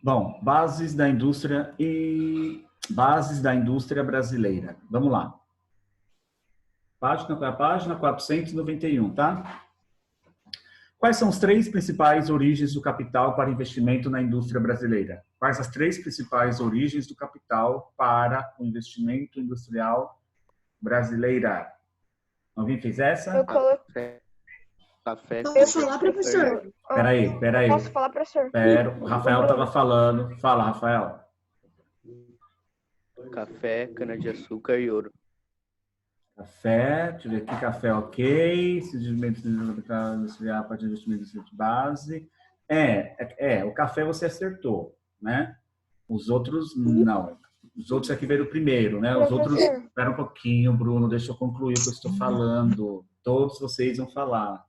Bom, bases da indústria brasileira. Vamos lá. Página, qual é a página? 491, tá? Quais são as três principais origens do capital para investimento na indústria brasileira? Quais as três principais origens do capital para o investimento industrial brasileira? Alguém fez essa? Eu coloquei. Café. Posso falar, professor? Peraí. Posso falar, professor? Pera, o Rafael estava falando. Fala, Rafael. Café, cana-de-açúcar e ouro. Café, deixa eu ver aqui, café ok, desenvolvimento industrial a partir de investimento de base. O café você acertou, né? Os outros, não. Os outros aqui veio primeiro, né? Os outros, espera um pouquinho, Bruno, deixa eu concluir o que eu estou falando. Todos vocês vão falar.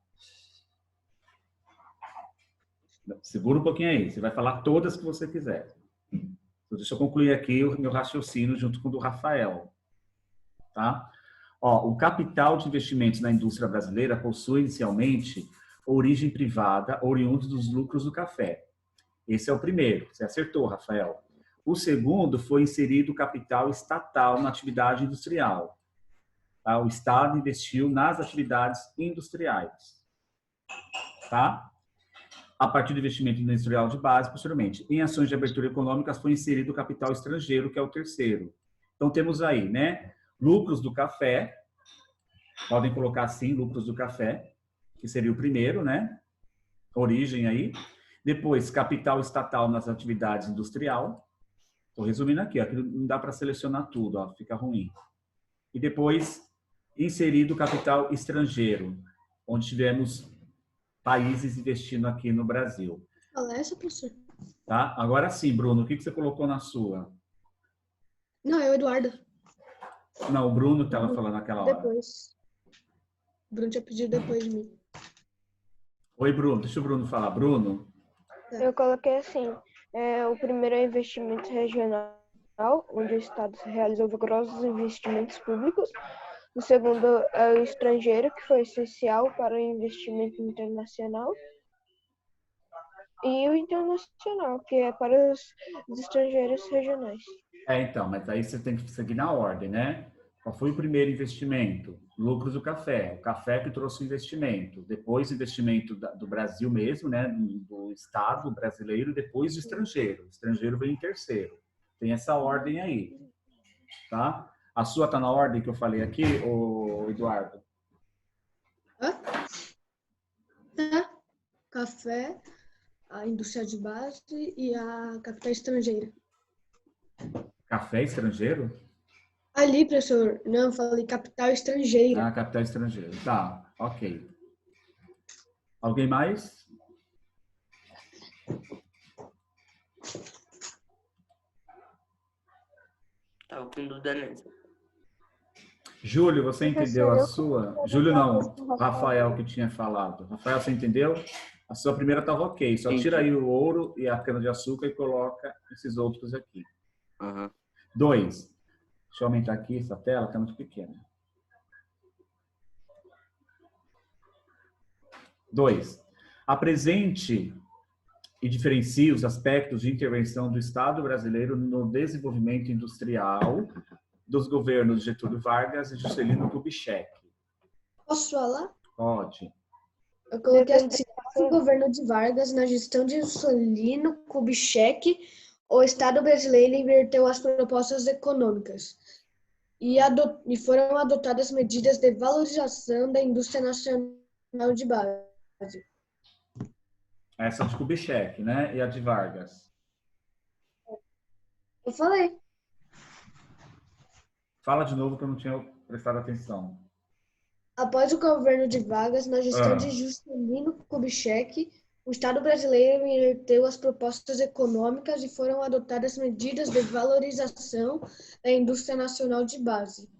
Segura um pouquinho aí, você vai falar todas que você quiser. Então, deixa eu concluir aqui o meu raciocínio junto com o do Rafael, tá? Ó, o capital de investimentos na indústria brasileira possui inicialmente origem privada, oriundo dos lucros do café. Esse é o primeiro, você acertou, Rafael. O segundo foi inserido o capital estatal na atividade industrial. Tá? O Estado investiu nas atividades industriais. Tá? A partir do investimento industrial de base, posteriormente. Em ações de abertura econômica foi inserido o capital estrangeiro, que é o terceiro. Então, temos aí, né? Lucros do café, podem colocar assim, lucros do café, que seria o primeiro, né? Origem aí. Depois, capital estatal nas atividades industrial. Estou resumindo aqui, ó, que não dá para selecionar tudo, ó, fica ruim. E depois, inserido o capital estrangeiro, onde tivemos países investindo aqui no Brasil. Fala essa, professor? Tá? Agora sim, Bruno, o que você colocou na sua? Não, é o Eduardo. Não, o Bruno estava falando naquela hora. Depois. O Bruno tinha pedido depois de mim. Oi, Bruno. Deixa o Bruno falar. Bruno? Eu coloquei assim, o primeiro é investimento regional, onde o Estado realizou vigorosos investimentos públicos. O segundo é o estrangeiro, que foi essencial para o investimento internacional. E o internacional, que é para os estrangeiros regionais. Então, mas aí você tem que seguir na ordem, né? Qual foi o primeiro investimento? Lucros do café. O café que trouxe o investimento. Depois, investimento do Brasil mesmo, né? Do Estado brasileiro. Depois, do estrangeiro. O estrangeiro veio em terceiro. Tem essa ordem aí. Tá? A sua tá na ordem que eu falei aqui, ô Eduardo? Tá. Café, a indústria de base e a capital estrangeira. Café estrangeiro? Ali, professor, não, falei capital estrangeira. Ah, capital estrangeiro. Tá, ok. Alguém mais? Tava com dúvida nessa. Júlio, você entendeu a sua? Júlio não, Rafael que tinha falado. Rafael, você entendeu? A sua primeira estava ok. Só tira aí o ouro e a cana-de-açúcar e coloca esses outros aqui. Uhum. 2. Deixa eu aumentar aqui essa tela, está muito pequena. 2. Apresente e diferencie os aspectos de intervenção do Estado brasileiro no desenvolvimento industrial dos governos Getúlio Vargas e Juscelino Kubitschek. Posso falar? Pode. Eu coloquei assim, o governo de Vargas, na gestão de Juscelino Kubitschek, o Estado brasileiro inverteu as propostas econômicas e foram adotadas medidas de valorização da indústria nacional de base. Essa de Kubitschek, né? E a de Vargas. Eu falei. Fala de novo que eu não tinha prestado atenção. Após o governo de Vargas, na gestão de Juscelino Kubitschek, o Estado brasileiro inverteu as propostas econômicas e foram adotadas medidas de valorização da indústria nacional de base.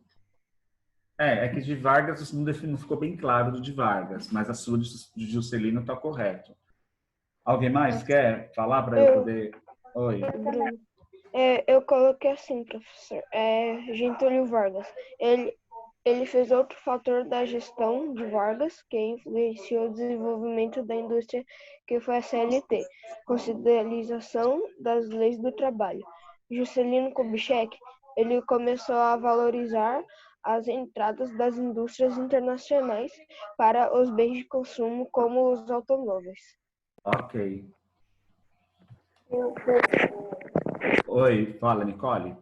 É que de Vargas não ficou bem claro do de Vargas, mas a sua de Juscelino está correto. Alguém mais quer falar para eu poder... Oi. Eu coloquei assim, professor. Getúlio Vargas. Ele fez outro fator da gestão de Vargas que influenciou o desenvolvimento da indústria, que foi a CLT, Constitucionalização das Leis do Trabalho. Juscelino Kubitschek, ele começou a valorizar as entradas das indústrias internacionais para os bens de consumo, como os automóveis. Ok. Oi, fala, Nicole.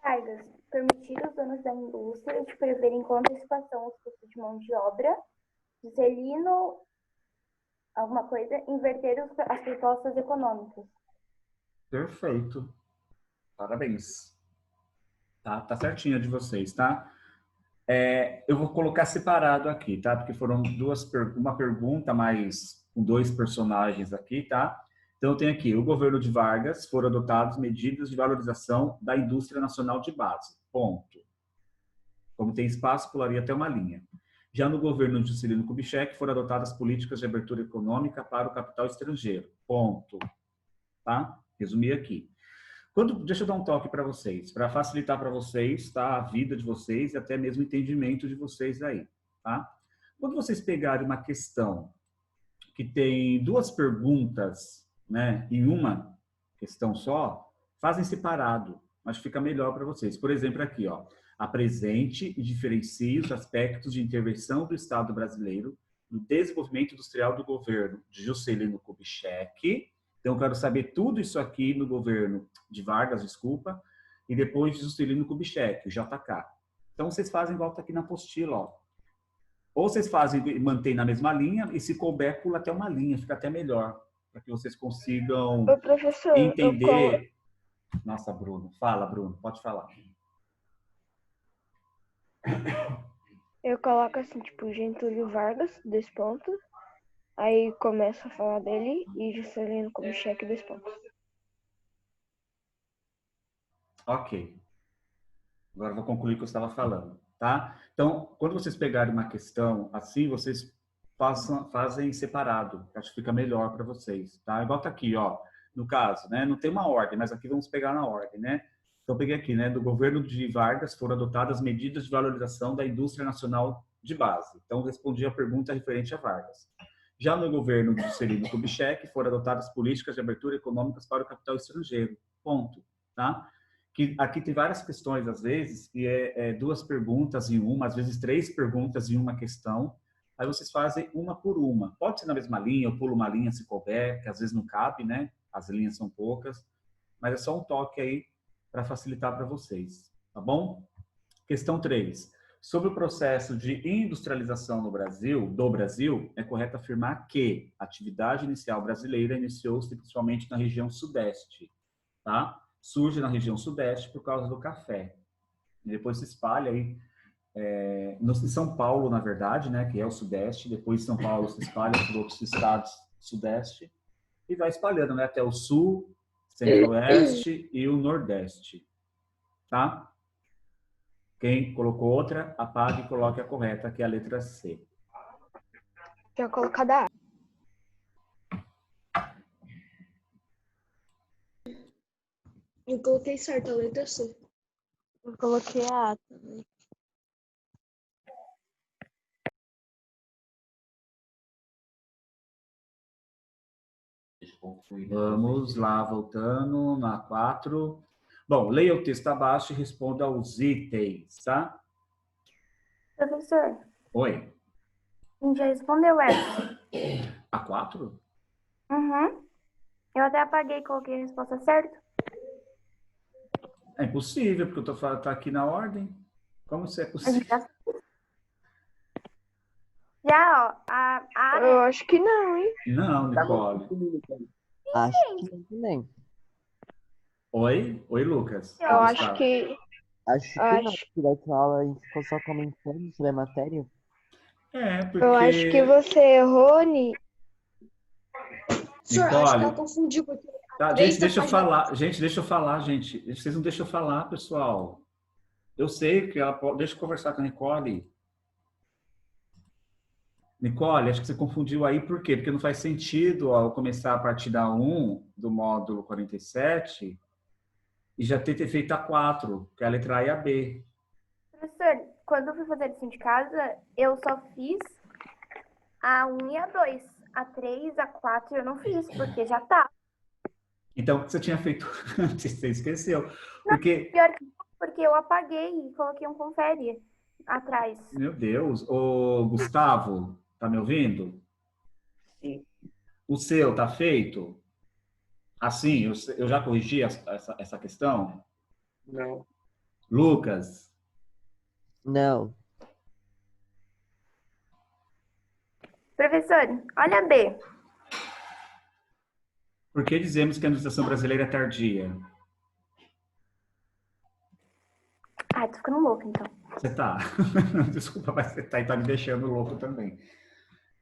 Vargas, permitir aos donos da indústria de preverem com antecipação os custos de mão de obra. Juscelino, alguma coisa, inverter as propostas econômicas. Perfeito. Parabéns. Tá certinho de vocês, tá? Eu vou colocar separado aqui, tá? Porque foram uma pergunta mais com 2 personagens aqui, tá? Então, eu tenho aqui, o governo de Vargas foram adotadas medidas de valorização da indústria nacional de base. Ponto. Como tem espaço, pularia até uma linha. Já no governo de Juscelino Kubitschek foram adotadas políticas de abertura econômica para o capital estrangeiro. Ponto. Tá? Resumi aqui. Deixa eu dar um toque para vocês, para facilitar para vocês, tá? A vida de vocês e até mesmo o entendimento de vocês aí, tá? Quando vocês pegarem uma questão que tem 2 perguntas, né, em uma questão só, fazem separado, mas fica melhor para vocês. Por exemplo, aqui, ó, apresente e diferencie os aspectos de intervenção do Estado brasileiro no desenvolvimento industrial do governo de Juscelino Kubitschek. Então, eu quero saber tudo isso aqui no governo de Vargas, desculpa, e depois de Juscelino Kubitschek, o JK. Então, vocês fazem igual está aqui na apostila, ó. Ou vocês fazem e mantêm na mesma linha, e se couber, pula até uma linha, fica até melhor, para que vocês consigam Professor, entender. Nossa, Bruno. Fala, Bruno, pode falar. eu coloco assim, tipo, Getúlio Vargas, 2 pontos. Aí começa a falar dele e Juscelino Kubitschek, 2 pontos. Ok. Agora eu vou concluir o que eu estava falando, tá? Então, quando vocês pegarem uma questão assim, vocês fazem separado. Acho que fica melhor para vocês, tá? Igual tá aqui, ó. No caso, né? Não tem uma ordem, mas aqui vamos pegar na ordem, né? Então, eu peguei aqui, né? Do governo de Vargas foram adotadas medidas de valorização da indústria nacional de base. Então, respondi a pergunta referente a Vargas. Já no governo de Juscelino Kubitschek foram adotadas políticas de abertura econômicas para o capital estrangeiro. Ponto, tá? Que aqui tem várias questões, às vezes, e 2 perguntas em uma, às vezes 3 perguntas em uma questão. Aí vocês fazem uma por uma. Pode ser na mesma linha, eu pulo uma linha se couber, que às vezes não cabe, né? As linhas são poucas. Mas é só um toque aí para facilitar para vocês, tá bom? Questão 3. Sobre o processo de industrialização do Brasil, é correto afirmar que a atividade inicial brasileira iniciou-se principalmente na região sudeste, tá? Surge na região sudeste por causa do café. E depois se espalha aí em São Paulo, na verdade, né, que é o sudeste. Depois de São Paulo se espalha por outros estados sudeste e vai espalhando, né, até o sul, centro-oeste e o nordeste, tá? Quem colocou outra, apague e coloque a correta, que é a letra C. Tinha colocado a A. Eu coloquei certo, a letra C. Eu coloquei a A também. Vamos lá, voltando na 4. Bom, leia o texto abaixo e responda aos itens, tá? Professor, Oi. a gente já respondeu essa. A 4? Uhum. Eu até apaguei e coloquei a resposta certa. É impossível, porque eu tô falando, tá aqui na ordem. Como isso é A gente possível? já, ó, a Eu acho que não, hein? Não, Nicole. Acho que não também. Oi? Oi, Lucas. Eu acho Gustavo. que... Acho que não, Acho- porque daquela aula a gente ficou só comentando sobre a matéria. Porque... Eu acho que você errou, Ni. Professor, acho que Nicole. ela confundiu, porque Tá, três gente, deixa eu da falar. Gente, deixa eu falar, gente. Vocês não deixam eu falar, pessoal. Eu sei que ela pode... Deixa eu conversar com a Nicole. Nicole, acho que você confundiu aí, por quê? Porque não faz sentido ó, eu começar a partida 1 do módulo 47 e já ter feito a 4, que é a letra A e a B. Professor, quando eu fui fazer lição de casa, eu só fiz a 1 e a 2. A 3, a 4 eu não fiz, porque já tá. Então, o que você tinha feito antes? Você esqueceu. Porque, Pior que porque eu apaguei e coloquei um confere atrás. meu Deus, ô Gustavo, tá me ouvindo? Sim. O seu tá feito? Assim, eu já corrigi essa questão? Não. Lucas, Não. Professor, olha a B. por que dizemos que a administração brasileira é tardia? Ai, tô ficando louca, então. Você tá. Desculpa, mas você tá e tá me deixando louco também.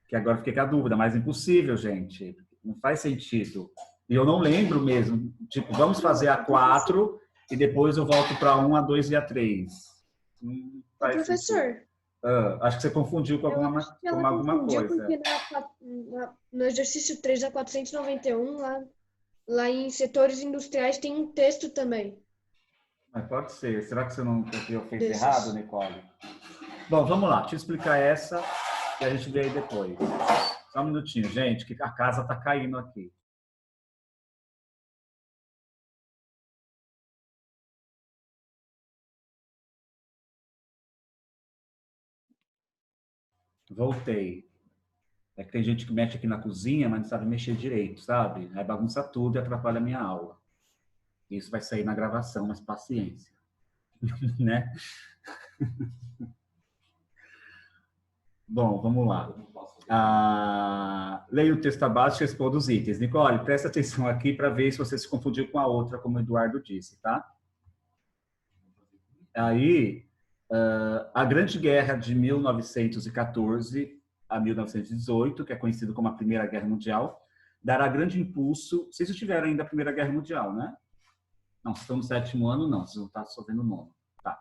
Que agora fiquei com a dúvida, mas impossível, gente. Não faz sentido. E eu não lembro mesmo. Tipo, vamos fazer a 4 e depois eu volto para 1, a 2 e a 3. Não Ô, faz professor, sentido. Acho que você confundiu com eu acho que ela com alguma confundiu coisa. porque no exercício 3 a 491, lá em setores industriais, tem um texto também. Mas pode ser. Será que você não fez Desses. errado, Nicole? Bom, vamos lá. Deixa eu explicar essa e a gente vê aí depois. Só um minutinho, gente, que a casa tá caindo aqui. Voltei. É que tem gente que mexe aqui na cozinha, mas não sabe mexer direito, sabe? Aí bagunça tudo e atrapalha a minha aula. Isso vai sair na gravação, mas paciência. Né? Bom, vamos lá. Leia o texto abaixo e responda os itens. Nicole, presta atenção aqui para ver se você se confundiu com a outra, como o Eduardo disse, tá? Aí, a Grande Guerra de 1914 a 1918, que é conhecido como a Primeira Guerra Mundial, dará grande impulso. Vocês estiveram ainda a Primeira Guerra Mundial, né? Não, vocês estão no 7º ano, não. Vocês não estão só vendo o 9º. Tá.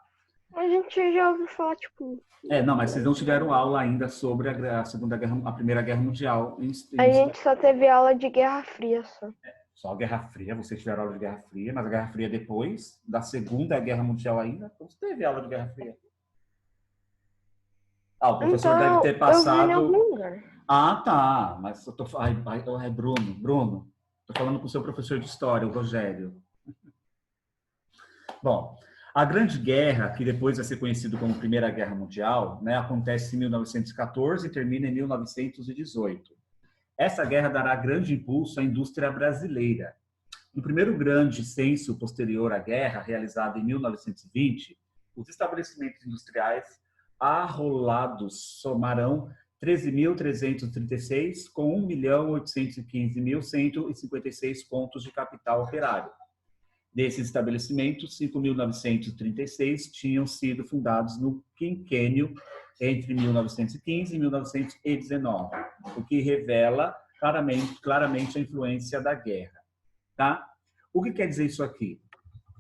A gente já ouviu falar, tipo... Não, mas vocês não tiveram aula ainda sobre a Segunda Guerra, a Primeira Guerra Mundial. A gente só teve aula de Guerra Fria, só. Só a Guerra Fria, vocês tiveram aula de Guerra Fria, mas a Guerra Fria depois da Segunda Guerra Mundial ainda, então você teve aula de Guerra Fria. O professor deve ter passado... Eu vi em algum lugar. Tá, mas eu tô... Bruno, tô falando com o seu professor de História, o Rogério. Bom, a Grande Guerra, que depois vai ser conhecido como Primeira Guerra Mundial, né, acontece em 1914 e termina em 1918. Essa guerra dará grande impulso à indústria brasileira. No primeiro grande censo posterior à guerra, realizado em 1920, os estabelecimentos industriais arrolados somarão 13.336, com 1.815.156 pontos de capital operário. Desses estabelecimentos, 5.936 tinham sido fundados no quinquênio entre 1915 e 1919, o que revela claramente a influência da guerra. Tá? O que quer dizer isso aqui?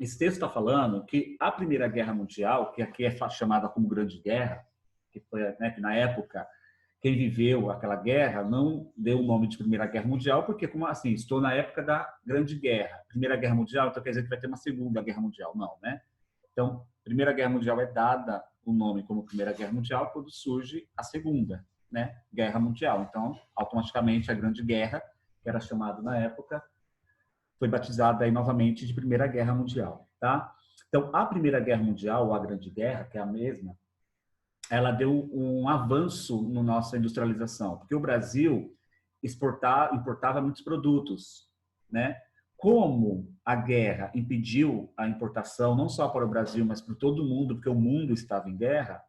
Esse texto está falando que a Primeira Guerra Mundial, que aqui é chamada como Grande Guerra, que foi, né, que na época quem viveu aquela guerra não deu o nome de Primeira Guerra Mundial, porque, como assim, estou na época da Grande Guerra. Primeira Guerra Mundial, então quer dizer que vai ter uma Segunda Guerra Mundial. Não, né? Então, Primeira Guerra Mundial é dada o nome como Primeira Guerra Mundial quando surge a Segunda, né, Guerra Mundial. Então, automaticamente, a Grande Guerra, que era chamada na época, foi batizada aí novamente de Primeira Guerra Mundial, tá? Então, a Primeira Guerra Mundial, ou a Grande Guerra, que é a mesma, ela deu um avanço na nossa industrialização, porque o Brasil importava muitos produtos, né? Como a guerra impediu a importação, não só para o Brasil, mas para todo mundo, porque o mundo estava em guerra,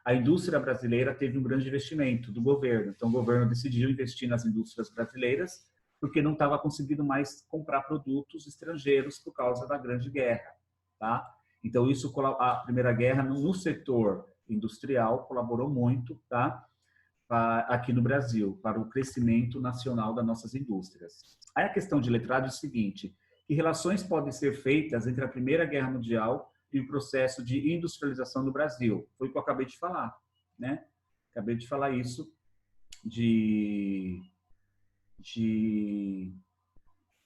a indústria brasileira teve um grande investimento do governo. Então, o governo decidiu investir nas indústrias brasileiras, porque não estava conseguindo mais comprar produtos estrangeiros por causa da Grande Guerra, tá? Então, isso, a Primeira Guerra, no setor industrial, colaborou muito, tá? Aqui no Brasil, para o crescimento nacional das nossas indústrias. Aí a questão de letrado é o seguinte: que relações podem ser feitas entre a Primeira Guerra Mundial e o processo de industrialização do Brasil? Foi o que eu acabei de falar, né? Acabei de falar isso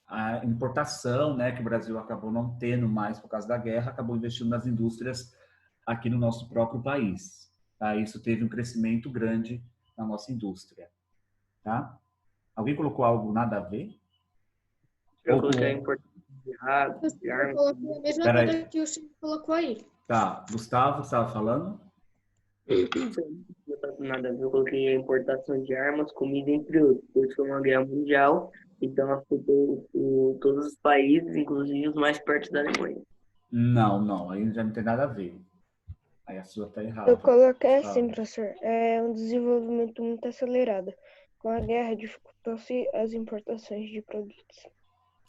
a importação, né, que o Brasil acabou não tendo mais por causa da guerra, acabou investindo nas indústrias aqui no nosso próprio país. Tá? Isso teve um crescimento grande na nossa indústria. Tá? Alguém colocou algo nada a ver? Eu Ou com- coloquei a importância de Eu armas. coloquei a mesma Peraí. coisa que o senhor colocou aí. Tá, Gustavo, você estava falando? Nada a ver, eu coloquei a importação de armas, comida, entre outros. Pois foi uma guerra mundial, então afetou todos os países, inclusive os mais perto da Alemanha. Não, aí já não tem nada a ver. Aí a sua está errada. Eu coloquei assim, Ah. professor. É um desenvolvimento muito acelerado. Com a guerra, dificultou-se as importações de produtos.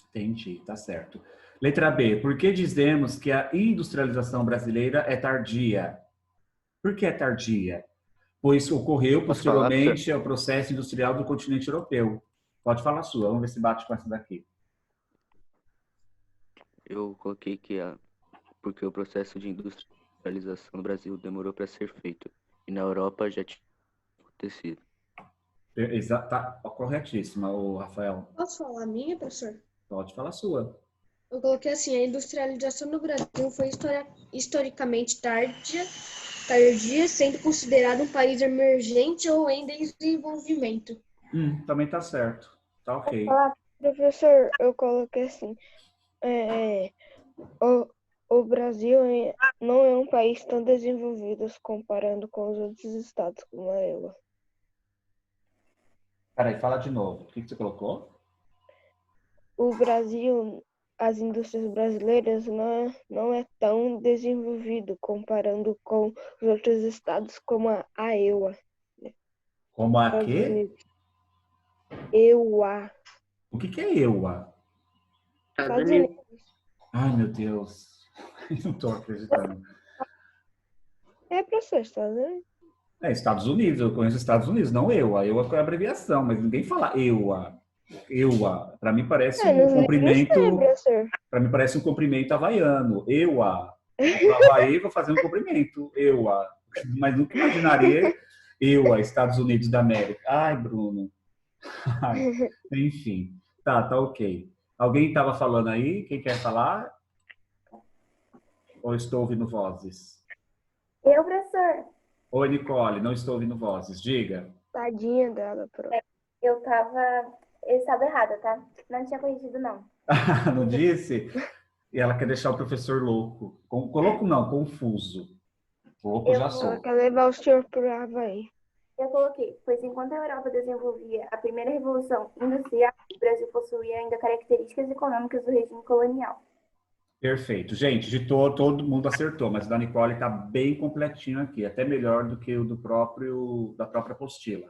Entendi, tá certo. Letra B. Por que dizemos que a industrialização brasileira é tardia? Por que é tardia? Pois ocorreu Posso falar, posteriormente ao processo industrial do continente europeu. Pode falar a sua, vamos ver se bate com essa daqui. Eu coloquei que porque o processo de industrialização no Brasil demorou para ser feito e na Europa já tinha acontecido. Tá corretíssima, o Rafael. Posso falar a minha, professor? Pode falar a sua. Eu coloquei assim, a industrialização no Brasil foi historicamente tardia, sendo considerado um país emergente ou em desenvolvimento. Também tá certo. Tá ok. Professor, eu coloquei assim. O Brasil não é um país tão desenvolvido comparando com os outros estados, como a EUA. Peraí, fala de novo. O que você colocou? O Brasil, as indústrias brasileiras não é tão desenvolvido comparando com os outros estados, como a EUA. Como a Estados quê? Unidos. EUA. O que é EUA? Estados Unidos. Ai, meu Deus. Não tô acreditando. Professor, Estados Unidos. É, Estados Unidos, eu conheço Estados Unidos, não EUA. EUA foi a abreviação, mas ninguém fala EUA. EUA, para mim parece um comprimento. Para mim parece um comprimento havaiano. EUA. Vou para Havaí, vou fazer um comprimento. EUA. Mas nunca imaginaria EUA, Estados Unidos da América. Ai, Bruno. Ai, enfim. Tá ok. Alguém estava falando aí? Quem quer falar? Ou estou ouvindo vozes? Eu, professor. Oi, Nicole, não estou ouvindo vozes. Diga. Tadinha dela, prof. Eu estava errada, tá? Não tinha corrigido, não. Não disse? E ela quer deixar o professor louco. Louco não, confuso. Louco já sou. Ela quer levar o senhor para Havaí. Eu coloquei, pois enquanto a Europa desenvolvia a primeira revolução industrial, o Brasil possuía ainda características econômicas do regime colonial. Perfeito. Gente, de todo mundo acertou, mas o da Nicole está bem completinho aqui, até melhor do que o da própria apostila.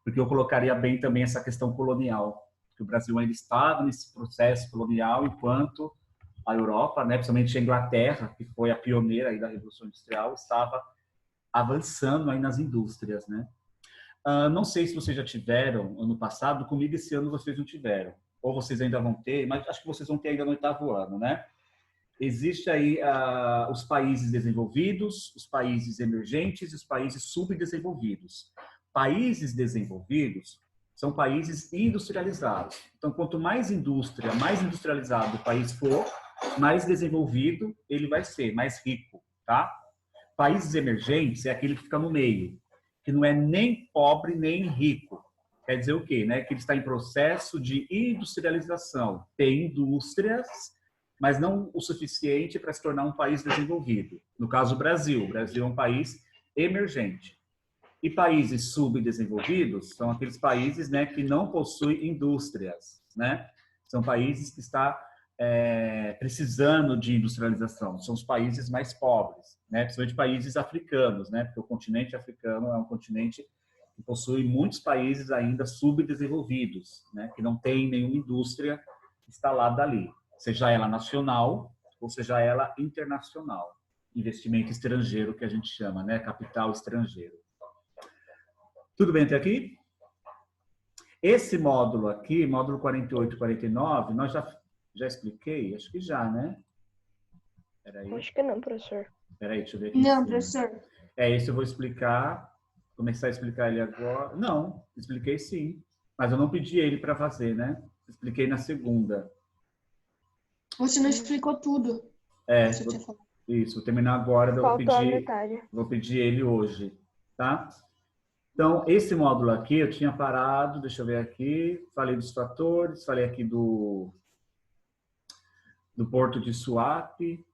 Porque eu colocaria bem também essa questão colonial, que o Brasil ainda estava nesse processo colonial, enquanto a Europa, né, principalmente a Inglaterra, que foi a pioneira aí da Revolução Industrial, estava avançando aí nas indústrias, né? Não sei se vocês já tiveram ano passado, comigo esse ano vocês não tiveram, ou vocês ainda vão ter, mas acho que vocês vão ter ainda no 8º ano, né? Existe aí os países desenvolvidos, os países emergentes e os países subdesenvolvidos. Países desenvolvidos são países industrializados. Então, quanto mais indústria, mais industrializado o país for, mais desenvolvido ele vai ser, mais rico, tá? Países emergentes é aquele que fica no meio, que não é nem pobre nem rico. Quer dizer o quê? Né? Que ele está em processo de industrialização. Tem indústrias, mas não o suficiente para se tornar um país desenvolvido. No caso, o Brasil. O Brasil é um país emergente. E países subdesenvolvidos são aqueles países, né, que não possuem indústrias, né? São países que estão precisando de industrialização. São os países mais pobres, né? Principalmente países africanos, né? Porque o continente africano é um continente que possui muitos países ainda subdesenvolvidos, né? Que não tem nenhuma indústria instalada ali, seja ela nacional ou seja ela internacional. Investimento estrangeiro, que a gente chama, né? Capital estrangeiro. Tudo bem até aqui? Esse módulo aqui, módulo 48 e 49, nós já expliquei? Acho que já, né? Peraí. Acho que não, professor. Peraí, deixa eu ver aqui. Não, professor. Esse eu vou explicar, começar a explicar ele agora. Não, expliquei sim. Mas eu não pedi ele para fazer, né? Expliquei na segunda. Você não explicou tudo. É, Você tinha falado. Isso, vou terminar agora, eu Faltou a metade. vou pedir ele hoje, tá? Então, esse módulo aqui, eu tinha parado, deixa eu ver aqui, falei dos fatores, falei aqui do Porto de Suape,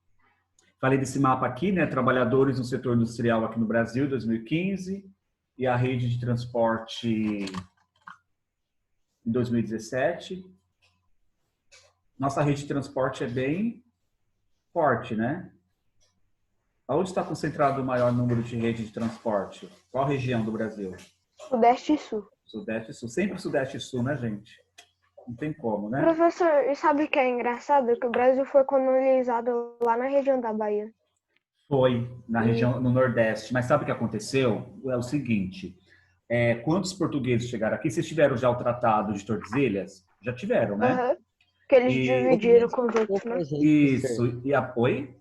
falei desse mapa aqui, né, trabalhadores no setor industrial aqui no Brasil, 2015, e a rede de transporte em 2017. Nossa rede de transporte é bem forte, né? Onde está concentrado o maior número de rede de transporte? Qual região do Brasil? Sudeste e Sul. Sudeste e Sul. Sempre Sudeste e Sul, né, gente? Não tem como, né? Professor, e sabe o que é engraçado? Que o Brasil foi colonizado lá na região da Bahia. Foi na região, no Nordeste. Mas sabe o que aconteceu? É o seguinte, quando os portugueses chegaram aqui, vocês tiveram já o Tratado de Tordesilhas? Já tiveram, né? Aham. Que eles dividiram com os outros, né? Isso. E apoio?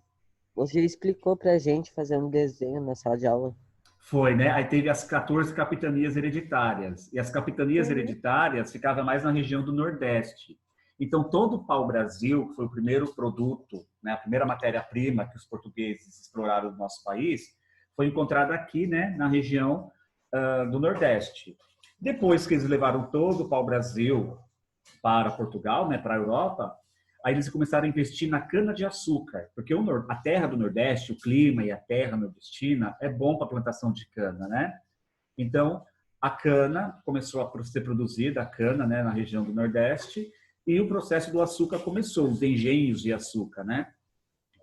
Você explicou pra gente fazer um desenho na sala de aula. Foi, né? Aí teve as 14 capitanias hereditárias. E as capitanias hereditárias ficavam mais na região do Nordeste. Então, todo o pau-brasil, que foi o primeiro produto, né, a primeira matéria-prima que os portugueses exploraram no nosso país, foi encontrada aqui, né, na região do Nordeste. Depois que eles levaram todo o pau-brasil para Portugal, né, para a Europa, aí eles começaram a investir na cana-de-açúcar, porque a terra do Nordeste, o clima e a terra nordestina é bom para a plantação de cana, né? Então, a cana começou a ser produzida, a cana, né, na região do Nordeste, e o processo do açúcar começou, os engenhos de açúcar, né?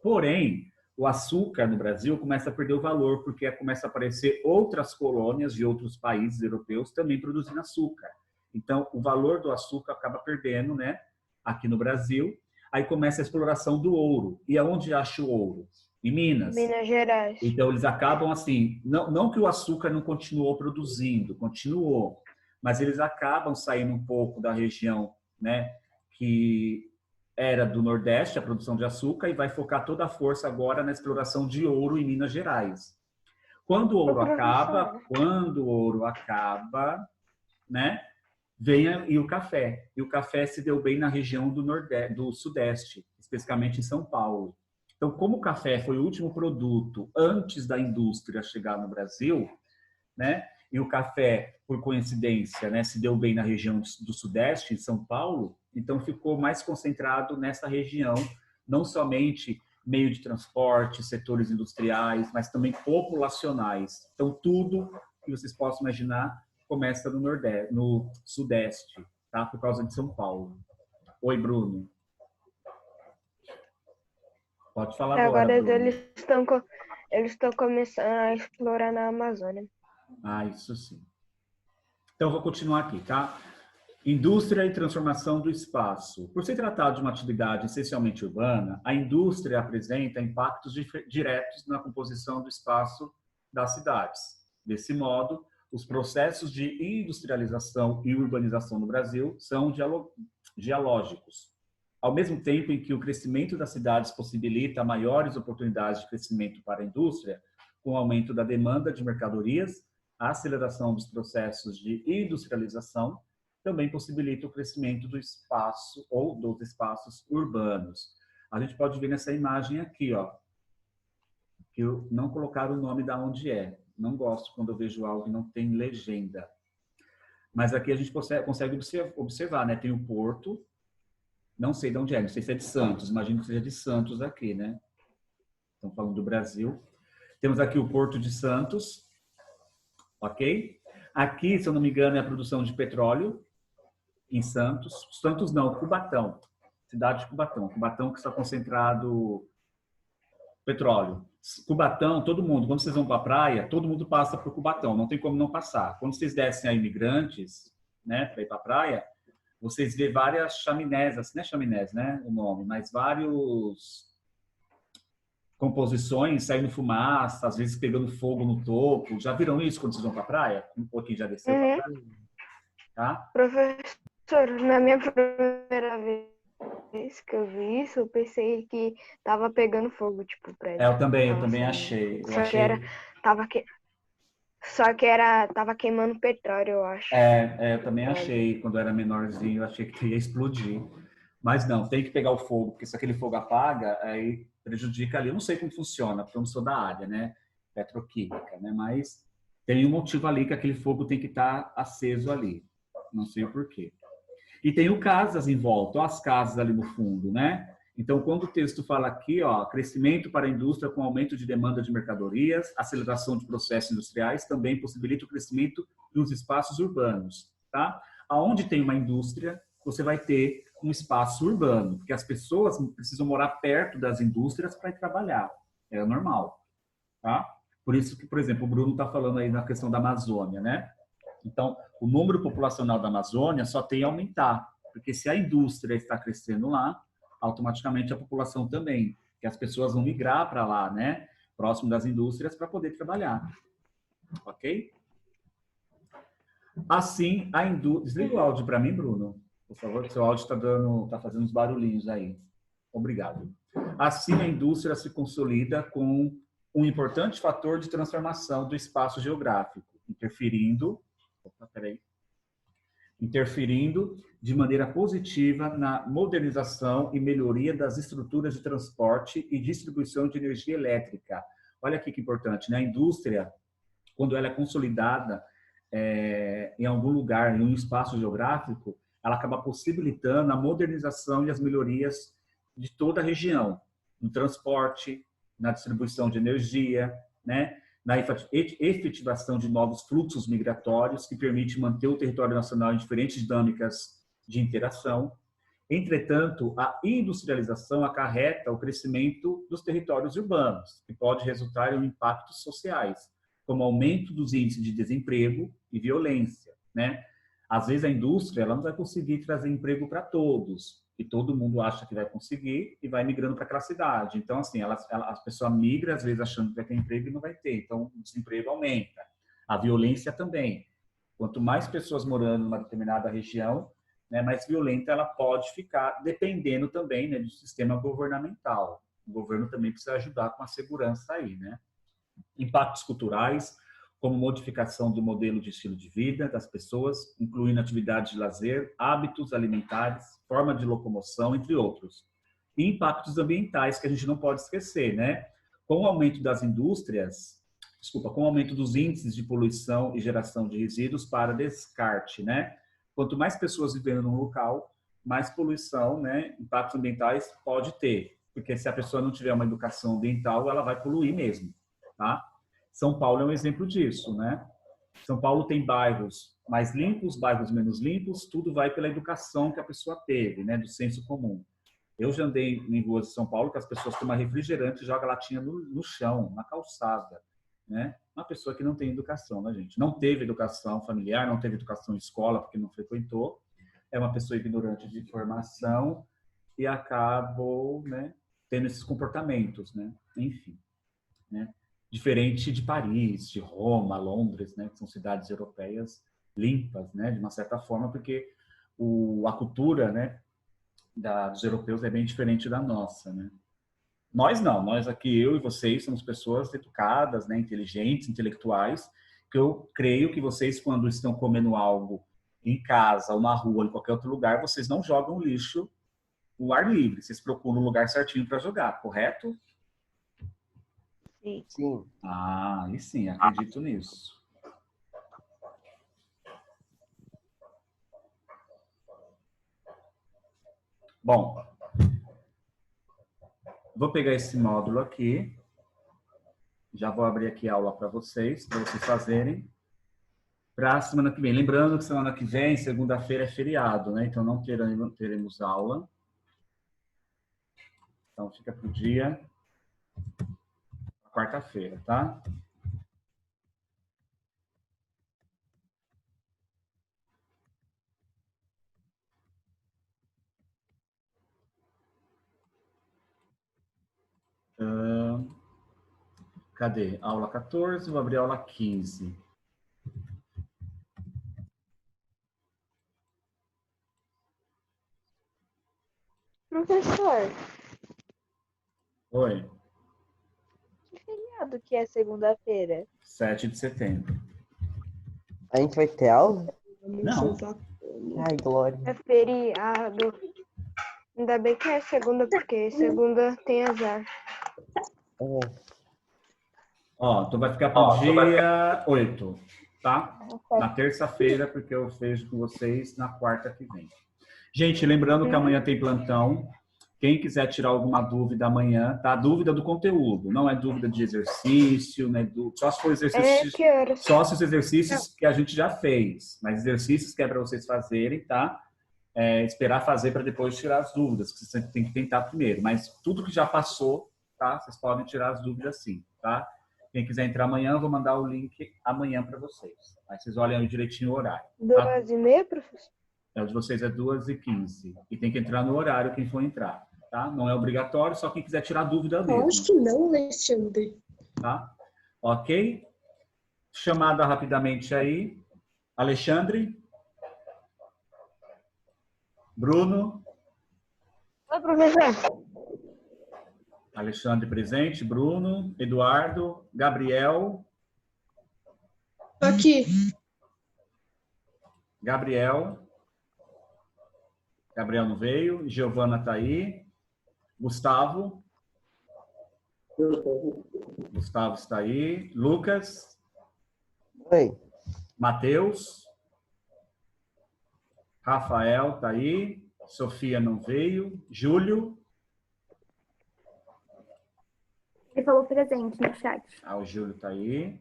Porém, o açúcar no Brasil começa a perder o valor, porque começa a aparecer outras colônias de outros países europeus também produzindo açúcar. Então, o valor do açúcar acaba perdendo, né, aqui no Brasil. Aí começa a exploração do ouro. E aonde acha o ouro? Em Minas. Minas Gerais. Então, eles acabam assim, não que o açúcar não continuou produzindo, continuou, mas eles acabam saindo um pouco da região, né, que era do Nordeste, a produção de açúcar, e vai focar toda a força agora na exploração de ouro em Minas Gerais. Quando o ouro acaba, né, vem e o café. E o café se deu bem na região do Nordeste, do Sudeste, especificamente em São Paulo. Então, como o café foi o último produto antes da indústria chegar no Brasil, né? E o café, por coincidência, né, se deu bem na região do Sudeste, em São Paulo, então ficou mais concentrado nessa região, não somente meio de transporte, setores industriais, mas também populacionais. Então, tudo que vocês possam imaginar começa no Nordeste, no Sudeste, tá? Por causa de São Paulo. Oi, Bruno. Pode falar agora, Agora Bruno. eles estão começando a explorar na Amazônia. Ah, isso sim. Então, vou continuar aqui, tá? Indústria e transformação do espaço. Por se tratar de uma atividade essencialmente urbana, a indústria apresenta impactos diretos na composição do espaço das cidades. Desse modo, os processos de industrialização e urbanização no Brasil são dialógicos. Ao mesmo tempo em que o crescimento das cidades possibilita maiores oportunidades de crescimento para a indústria, com o aumento da demanda de mercadorias, a aceleração dos processos de industrialização também possibilita o crescimento do espaço ou dos espaços urbanos. A gente pode ver nessa imagem aqui, ó, que eu não colocaram o nome da onde é. Não gosto quando eu vejo algo que não tem legenda. Mas aqui a gente consegue observar, né? Tem o porto, não sei de onde é, não sei se é de Santos, imagino que seja de Santos aqui, né? Estamos falando do Brasil. Temos aqui o Porto de Santos, ok? Aqui, se eu não me engano, é a produção de petróleo em Santos. Santos não, Cubatão, cidade de Cubatão. Cubatão que está concentrado petróleo. Cubatão, todo mundo, quando vocês vão para a praia, todo mundo passa por Cubatão, não tem como não passar. Quando vocês descem a imigrantes, né, para ir para a praia, vocês vê várias chaminés, assim, não é chaminés, né, o nome, mas vários composições saindo fumaça, às vezes pegando fogo no topo. Já viram isso quando vocês vão para a praia? Um pouquinho já desceu para a praia? Tá? Professor, na minha primeira vez que eu vi isso, eu pensei que tava pegando fogo, tipo, o prédio. Eu também achei. Tava queimando petróleo, eu acho. Eu também achei, quando eu era menorzinho, eu achei que ia explodir. Mas não, tem que pegar o fogo, porque se aquele fogo apaga, aí prejudica ali. Eu não sei como funciona, porque eu não sou da área, né? Petroquímica, né? Mas tem um motivo ali que aquele fogo tem que estar aceso ali. Não sei o porquê. E tem o casas em volta, ó, as casas ali no fundo, né? Então, quando o texto fala aqui, ó, crescimento para a indústria com aumento de demanda de mercadorias, aceleração de processos industriais, também possibilita o crescimento dos espaços urbanos, tá? Aonde tem uma indústria, você vai ter um espaço urbano, porque as pessoas precisam morar perto das indústrias para ir trabalhar. É normal, tá? Por isso que, por exemplo, o Bruno está falando aí na questão da Amazônia, né? Então, o número populacional da Amazônia só tem a aumentar, porque se a indústria está crescendo lá, automaticamente a população também, que as pessoas vão migrar para lá, né? Próximo das indústrias para poder trabalhar. Ok? Assim, a indústria... Desliga o áudio para mim, Bruno. Por favor, seu áudio está fazendo uns barulhinhos aí. Obrigado. Assim, a indústria se consolida com um importante fator de transformação do espaço geográfico, interferindo de maneira positiva na modernização e melhoria das estruturas de transporte e distribuição de energia elétrica. Olha aqui que importante, né? A indústria, quando ela é consolidada em algum lugar, em um espaço geográfico, ela acaba possibilitando a modernização e as melhorias de toda a região, no transporte, na distribuição de energia, né? Na efetivação de novos fluxos migratórios, que permite manter o território nacional em diferentes dinâmicas de interação. Entretanto, a industrialização acarreta o crescimento dos territórios urbanos, que pode resultar em impactos sociais, como aumento dos índices de desemprego e violência, né? Às vezes a indústria ela não vai conseguir trazer emprego para todos, e todo mundo acha que vai conseguir e vai migrando para aquela cidade. Então, assim, a pessoa migra, às vezes, achando que vai ter emprego e não vai ter. Então, o desemprego aumenta. A violência também. Quanto mais pessoas morando numa determinada região, né, mais violenta ela pode ficar, dependendo também, né, do sistema governamental. O governo também precisa ajudar com a segurança aí, né? Impactos culturais, como modificação do modelo de estilo de vida das pessoas, incluindo atividades de lazer, hábitos alimentares, forma de locomoção, entre outros. E impactos ambientais, que a gente não pode esquecer, né? Com o aumento das indústrias, com o aumento dos índices de poluição e geração de resíduos para descarte, né? Quanto mais pessoas vivendo num local, mais poluição, né? Impactos ambientais pode ter, porque se a pessoa não tiver uma educação ambiental, ela vai poluir mesmo, tá? São Paulo é um exemplo disso, né? São Paulo tem bairros mais limpos, bairros menos limpos, tudo vai pela educação que a pessoa teve, né? Do senso comum. Eu já andei em ruas de São Paulo que as pessoas tomam refrigerante e jogam latinha no chão, na calçada, né? Uma pessoa que não tem educação, né, gente? Não teve educação familiar, não teve educação em escola porque não frequentou, é uma pessoa ignorante de informação e acabou, né, tendo esses comportamentos, né? Enfim, né? Diferente de Paris, de Roma, Londres, né, que são cidades europeias limpas, né, de uma certa forma, porque a cultura, né, dos europeus é bem diferente da nossa, né. Nós não, nós aqui, eu e vocês, somos pessoas educadas, né, inteligentes, intelectuais, que eu creio que vocês, quando estão comendo algo em casa, ou na rua, ou em qualquer outro lugar, vocês não jogam lixo no ar livre, vocês procuram um lugar certinho para jogar, correto? Sim. Ah, e sim, acredito nisso. Bom, vou pegar esse módulo aqui. Já vou abrir aqui a aula para vocês fazerem. Para a semana que vem. Lembrando que semana que vem, segunda-feira, é feriado, né? Então não teremos aula. Então fica para o dia quarta-feira, tá? Cadê? Aula 14, vou abrir a aula 15. Professor, Oi. que feriado que é segunda-feira? 7 de setembro. A gente vai ter aula? Não. Ai, glória. É feriado. Ainda bem que é segunda, porque segunda tem azar. Ó, então vai ficar para o dia 8, tá? Na terça-feira, porque eu vejo com vocês na quarta que vem. Gente, lembrando que amanhã tem plantão. Quem quiser tirar alguma dúvida amanhã, tá? Dúvida do conteúdo, não é dúvida de exercício, né? Só se for exercício, só se os exercícios que a gente já fez, mas exercícios que é para vocês fazerem, tá? Esperar fazer para depois tirar as dúvidas, que você tem que tentar primeiro. Mas tudo que já passou, tá? Vocês podem tirar as dúvidas sim, tá? Quem quiser entrar amanhã, eu vou mandar o link amanhã para vocês. Aí vocês olham aí direitinho o horário. Tá? 2h30, professor? O de vocês é 2h15. E tem que entrar no horário quem for entrar. Tá? Não é obrigatório, só quem quiser tirar dúvida mesmo. Acho que não, Alexandre. Tá? Ok? Chamada rapidamente aí. Alexandre? Bruno? Oi, professor. Alexandre presente. Bruno? Eduardo? Gabriel? Tô aqui. Gabriel? Gabriel não veio. Giovana está aí. Gustavo? Gustavo está aí. Lucas? Oi. Matheus? Rafael está aí. Sofia não veio. Júlio? Ele falou presente no chat. O Júlio está aí.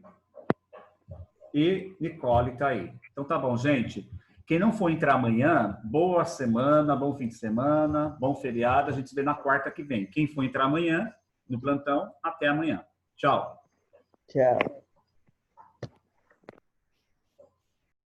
E Nicole está aí. Então tá bom, gente. Quem não for entrar amanhã, boa semana, bom fim de semana, bom feriado. A gente se vê na quarta que vem. Quem for entrar amanhã, no plantão, até amanhã. Tchau. Tchau.